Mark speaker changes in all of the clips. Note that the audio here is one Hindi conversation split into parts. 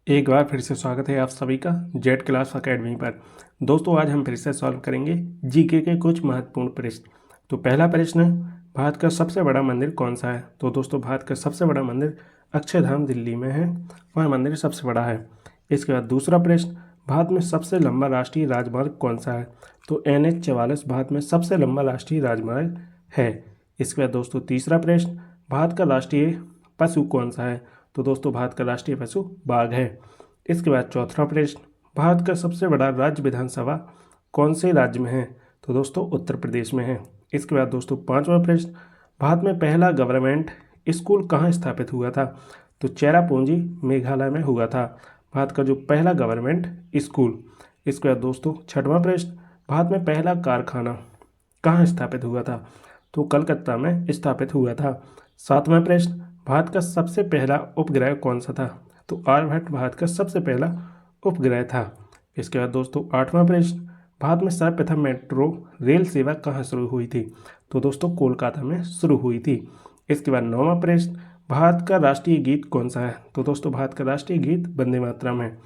Speaker 1: एक बार फिर से स्वागत है आप सभी का जेड क्लास एकेडमी पर। दोस्तों आज हम फिर से सॉल्व करेंगे जीके के कुछ महत्वपूर्ण प्रश्न। तो पहला प्रश्न है, भारत का सबसे बड़ा मंदिर कौन सा है? तो दोस्तों भारत का सबसे बड़ा मंदिर अक्षरधाम दिल्ली में है, वह मंदिर सबसे बड़ा है। इसके बाद दूसरा प्रश्न, भारत में सबसे लंबा राष्ट्रीय राजमार्ग कौन सा है? तो NH 44 भारत में सबसे लंबा राष्ट्रीय राजमार्ग है। इसके बाद दोस्तों तीसरा प्रश्न, भारत का राष्ट्रीय पशु कौन सा है? तो दोस्तों भारत का राष्ट्रीय पशु बाघ है। इसके बाद चौथा प्रश्न, भारत का सबसे बड़ा राज्य विधानसभा कौन से राज्य में है? तो दोस्तों उत्तर प्रदेश में है। इसके बाद दोस्तों पांचवा प्रश्न, भारत में पहला गवर्नमेंट स्कूल कहाँ स्थापित हुआ था? तो चेरापूंजी मेघालय में हुआ था भारत का जो पहला गवर्नमेंट स्कूल। इसके बाद दोस्तों छठवां प्रश्न, भारत में पहला कारखाना कहाँ स्थापित हुआ था? तो कलकत्ता में स्थापित हुआ था। सातवां प्रश्न, भारत का सबसे पहला उपग्रह कौन सा था? तो आर्यभट्ट भारत का सबसे पहला उपग्रह था। इसके बाद दोस्तों आठवां प्रश्न, भारत में सर्वप्रथम मेट्रो रेल सेवा कहाँ शुरू हुई थी? तो दोस्तों कोलकाता में शुरू हुई थी। इसके बाद नौवां प्रश्न, भारत का राष्ट्रीय गीत कौन सा है? तो दोस्तों भारत का राष्ट्रीय गीत वंदे मातरम है।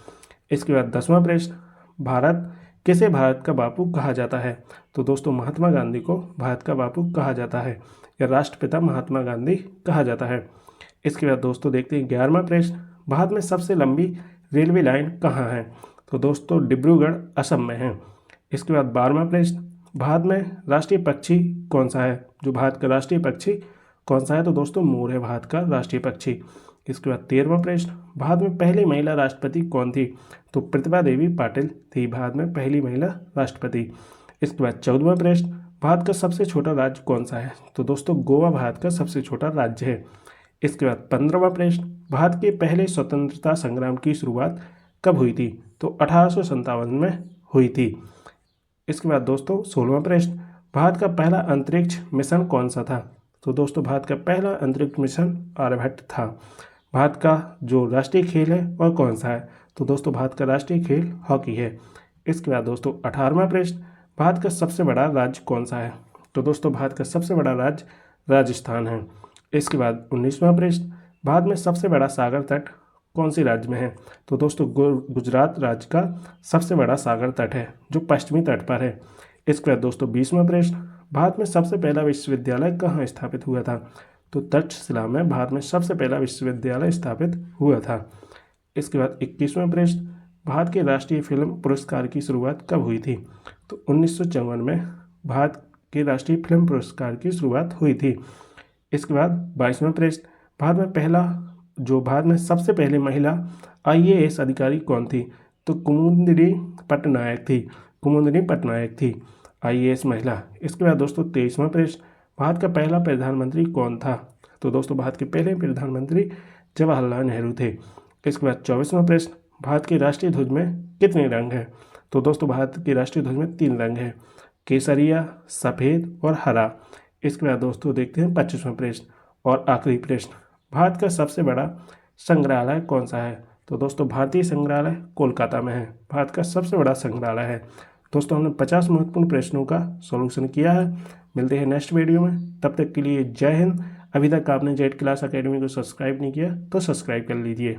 Speaker 1: इसके बाद 10वां प्रश्न, किसे भारत का बापू कहा जाता है? तो दोस्तों महात्मा गांधी को भारत का बापू कहा जाता है या राष्ट्रपिता महात्मा गांधी कहा जाता है। इसके बाद दोस्तों देखते हैं 11वां प्रश्न, भारत में सबसे लंबी रेलवे लाइन कहाँ है? तो दोस्तों डिब्रूगढ़ असम में है। इसके बाद 12वां प्रश्न, भारत में राष्ट्रीय पक्षी कौन सा है? जो भारत का राष्ट्रीय पक्षी कौन सा है? तो दोस्तों मोर है भारत का राष्ट्रीय पक्षी। इसके बाद 13वां प्रश्न, भारत में पहली महिला राष्ट्रपति कौन थी? तो प्रतिभा देवी पाटिल थी भारत में पहली महिला राष्ट्रपति। इसके बाद 14वां प्रश्न, भारत का सबसे छोटा राज्य कौन सा है? तो दोस्तों गोवा भारत का सबसे छोटा राज्य है। इसके बाद 15वां प्रश्न, भारत के पहले स्वतंत्रता संग्राम की शुरुआत कब हुई थी? तो 1857 में हुई थी। इसके बाद दोस्तों 16वां प्रश्न, भारत का पहला अंतरिक्ष मिशन कौन सा था? तो दोस्तों भारत का पहला अंतरिक्ष मिशन आर्यभट्ट था। भारत का जो राष्ट्रीय खेल है वह कौन सा है? तो दोस्तों भारत का राष्ट्रीय खेल हॉकी है। इसके बाद दोस्तों 18वां प्रश्न, भारत का सबसे बड़ा राज्य कौन सा है? तो दोस्तों भारत का सबसे बड़ा राज्य राजस्थान है। इसके बाद 19वां प्रश्न, भारत में सबसे बड़ा सागर तट कौन से राज्य में है? तो दोस्तों गुजरात राज्य का सबसे बड़ा सागर तट है जो पश्चिमी तट पर है। इसके बाद दोस्तों 20वां प्रश्न, भारत में सबसे पहला विश्वविद्यालय कहाँ स्थापित हुआ था? तो तक्षशिला में भारत में सबसे पहला विश्वविद्यालय स्थापित हुआ था। इसके बाद 21वां प्रश्न, भारत के राष्ट्रीय फिल्म पुरस्कार की शुरुआत कब हुई थी? तो 1954 में भारत के राष्ट्रीय फिल्म पुरस्कार की शुरुआत हुई थी। इसके बाद 22वां प्रश्न, भारत में सबसे पहले महिला IAS अधिकारी कौन थी? तो कुमुदिनी पटनायक थी IAS महिला। इसके बाद दोस्तों 23वां प्रश्न, भारत का पहला प्रधानमंत्री कौन था? तो दोस्तों भारत के पहले प्रधानमंत्री जवाहरलाल नेहरू थे। इसके बाद 24वां प्रश्न, भारत के राष्ट्रीय ध्वज में कितने रंग हैं? तो दोस्तों भारत के राष्ट्रीय ध्वज में 3 रंग हैं, केसरिया, सफ़ेद और हरा। इसके बाद दोस्तों देखते हैं 25वां प्रश्न और आखिरी प्रश्न, भारत का सबसे बड़ा संग्रहालय कौन सा है? तो दोस्तों भारतीय संग्रहालय कोलकाता में है, भारत का सबसे बड़ा संग्रहालय है। दोस्तों हमने 50 महत्वपूर्ण प्रश्नों का सॉल्यूशन किया है। मिलते हैं नेक्स्ट वीडियो में, तब तक के लिए जय हिंद। अभी तक आपने जेड क्लास एकेडमी को सब्सक्राइब नहीं किया तो सब्सक्राइब कर लीजिए।